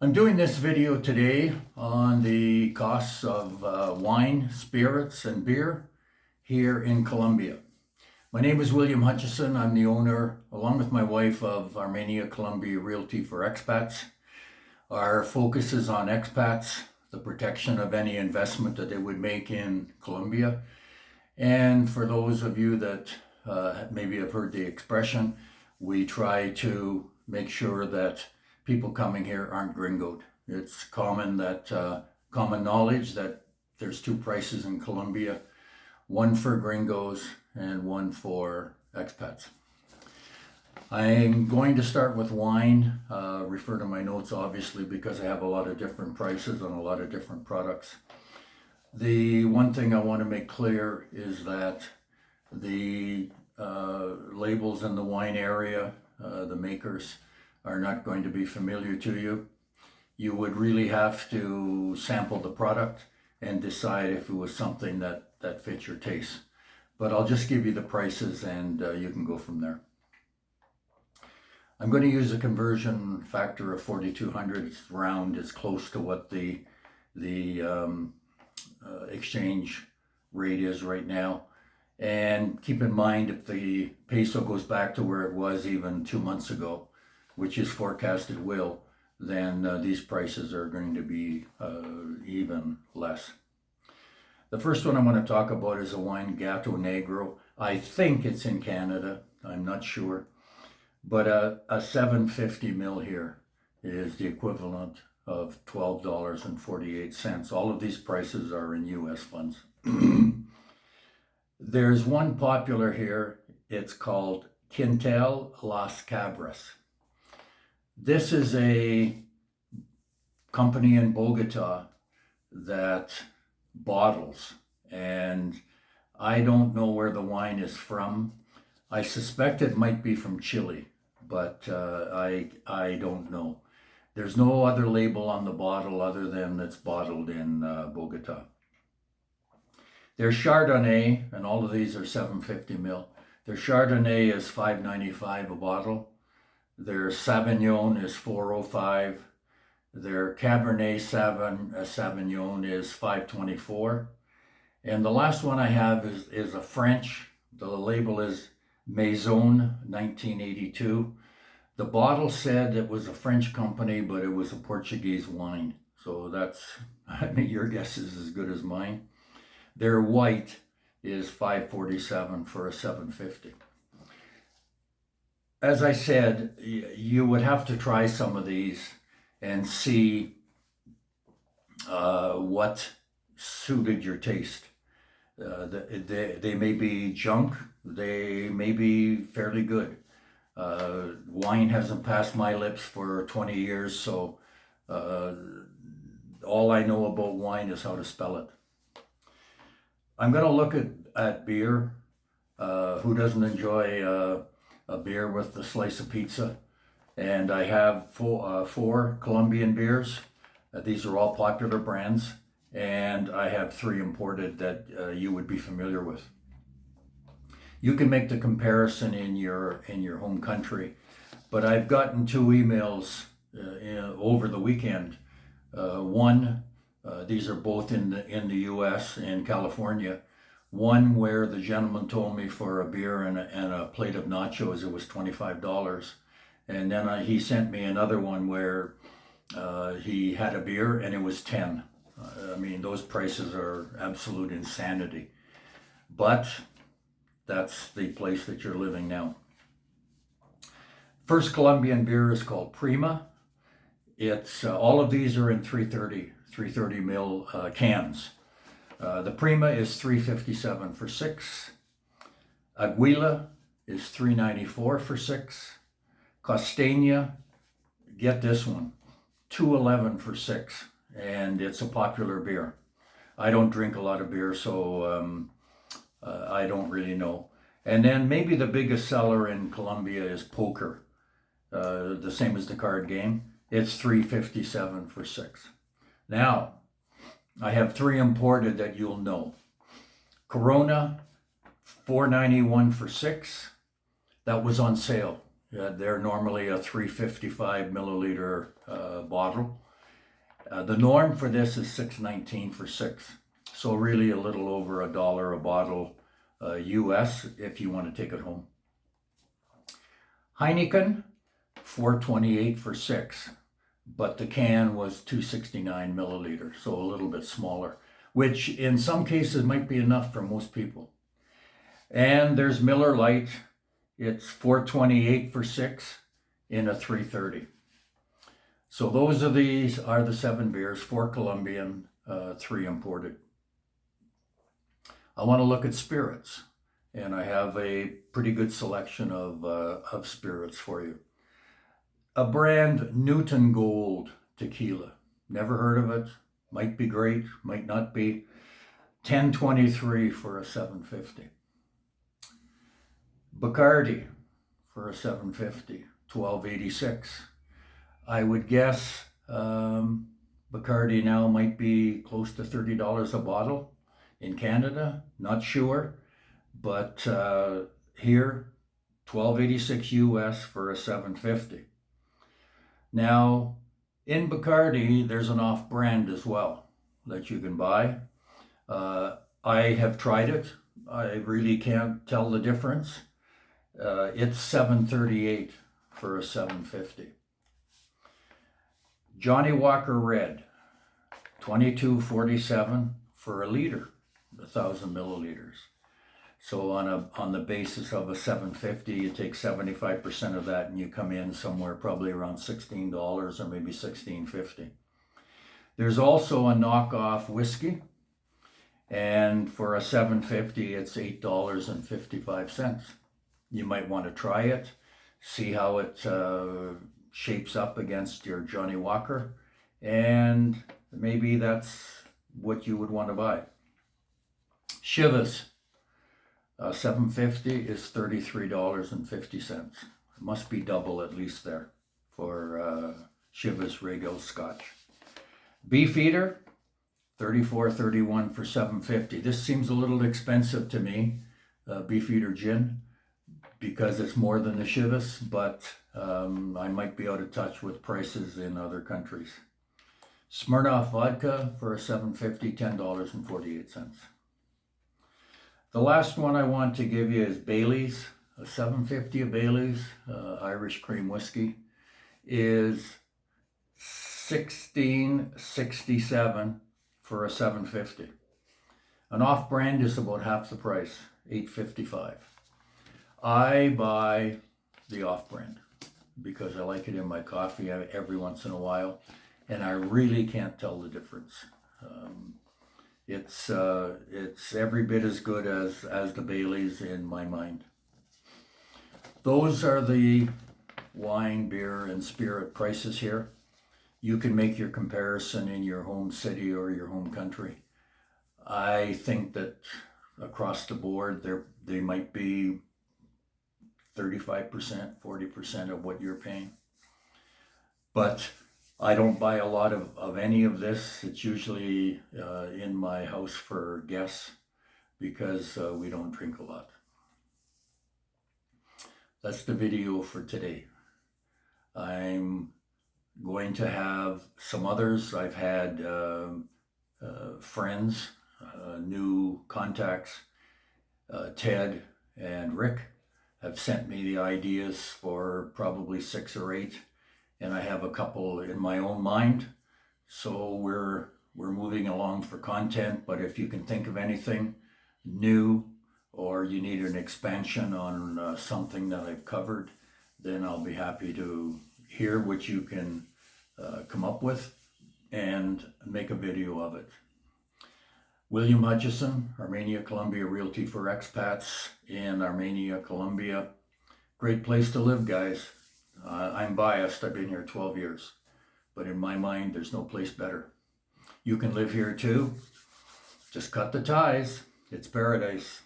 I'm doing this video today on the costs of wine, spirits, and beer here in Colombia. My name is William Hutchison. I'm the owner, along with my wife, of Armenia Colombia Realty for Expats. Our focus is on expats, the protection of any investment that they would make in Colombia. And for those of you that maybe have heard the expression, we try to make sure that people coming here aren't gringoed. It's common knowledge that there's two prices in Colombia, one for gringos and one for expats. I'm going to start with wine, refer to my notes obviously because I have a lot of different prices on a lot of different products. The one thing I want to make clear is that the labels in the wine area, the makers, are not going to be familiar to you. You would really have to sample the product and decide if it was something that fits your taste. But I'll just give you the prices and you can go from there. I'm going to use a conversion factor of 4,200. It's round, it's close to what the exchange rate is right now. And keep in mind, if the peso goes back to where it was even 2 months ago, which is forecasted will, then these prices are going to be even less. The first one I'm going to talk about is a wine Gato Negro. I think it's in Canada, I'm not sure, but a 750 mil here is the equivalent of $12.48. All of these prices are in US funds. There's one popular here, it's called Quintel Las Cabras. This is a company in Bogota that bottles, and I don't know where the wine is from. I suspect it might be from Chile, but I don't know. There's no other label on the bottle other than it's bottled in Bogota. Their Chardonnay, and all of these are 750 mil. Their Chardonnay is $5.95 a bottle. Their Sauvignon is $4.05. Their Cabernet Sauvignon is $5.24. And the last one I have is a French. The label is Maison 1982. The bottle said it was a French company, but it was a Portuguese wine. So I mean, your guess is as good as mine. Their white is $5.47 for a 750. As I said, you would have to try some of these and see what suited your taste. They may be junk, they may be fairly good. Wine hasn't passed my lips for 20 years, so all I know about wine is how to spell it. I'm going to look at beer. Who doesn't enjoy a beer with a slice of pizza? And I have four Colombian beers. These are all popular brands, and I have 3 imported that you would be familiar with. You can make the comparison in your home country, but I've gotten 2 emails over the weekend. These are both in the U.S. and California. One where the gentleman told me for a beer and a plate of nachos it was $25, and then he sent me another one where he had a beer and it was $10. I mean, those prices are absolute insanity, but that's the place that you're living now. First Colombian beer is called Prima. It's all of these are in 330 mil cans. The Prima is $3.57 for 6. Aguila is $3.94 for 6. Costeña, get this one, $2.11 for 6, and it's a popular beer. I don't drink a lot of beer, so I don't really know. And then maybe the biggest seller in Colombia is Poker, the same as the card game. It's $3.57 for 6. Now, I have 3 imported that you'll know. Corona, $4.91 for 6. That was on sale. They're normally a 355 milliliter bottle. The norm for this is $6.19 for 6. So really a little over $1 a bottle US if you want to take it home. Heineken, $4.28 for 6, but the can was 269 milliliters, so a little bit smaller, which in some cases might be enough for most people. And there's Miller Lite. It's $4.28 for 6 in a 330. So those are the 7 beers, 4 Colombian, 3 imported. I want to look at spirits, and I have a pretty good selection of spirits for you. A brand, Newton Gold Tequila. Never heard of it. Might be great, might not be. $10.23 for a 750. Bacardi for a 750, $12.86. I would guess Bacardi now might be close to $30 a bottle in Canada. Not sure, but here, $12.86 US for a 750. Now, in Bacardi, there's an off-brand as well that you can buy. I have tried it. I really can't tell the difference. It's $7.38 for a 750. Johnny Walker Red, $22.47 for a liter, 1,000 milliliters. So on the basis of a 750, you take 75% of that and you come in somewhere probably around $16 or maybe $16.50. There's also a knockoff whiskey, and for a 750, it's $8.55. You might want to try it, see how it shapes up against your Johnny Walker, and maybe that's what you would want to buy. Chivas, 750 is $33.50. It must be double at least there for Chivas Regal Scotch. Beefeater, $34.31 for 750. This seems a little expensive to me, Beefeater gin, because it's more than the Chivas, but I might be out of touch with prices in other countries. Smirnoff vodka for a 750, $10.48. The last one I want to give you is Bailey's. A 750 of Bailey's, Irish cream whiskey, is $16.67 for a 750. An off-brand is about half the price, $8.55. I buy the off-brand because I like it in my coffee every once in a while, and I really can't tell the difference. It's every bit as good as the Bailey's in my mind. Those are the wine, beer, and spirit prices here. You can make your comparison in your home city or your home country. I think that across the board, they might be 35%, 40% of what you're paying. But I don't buy a lot of any of this. It's usually in my house for guests because we don't drink a lot. That's the video for today. I'm going to have some others. I've had friends, new contacts. Ted and Rick have sent me the ideas for probably 6 or 8, and I have a couple in my own mind. So we're moving along for content, but if you can think of anything new or you need an expansion on something that I've covered, then I'll be happy to hear what you can come up with and make a video of it. William Hutchison, Armenia, Colombia Realty for Expats in Armenia, Colombia. Great place to live, guys. I'm biased. I've been here 12 years, but in my mind, there's no place better. You can live here too. Just cut the ties. It's paradise.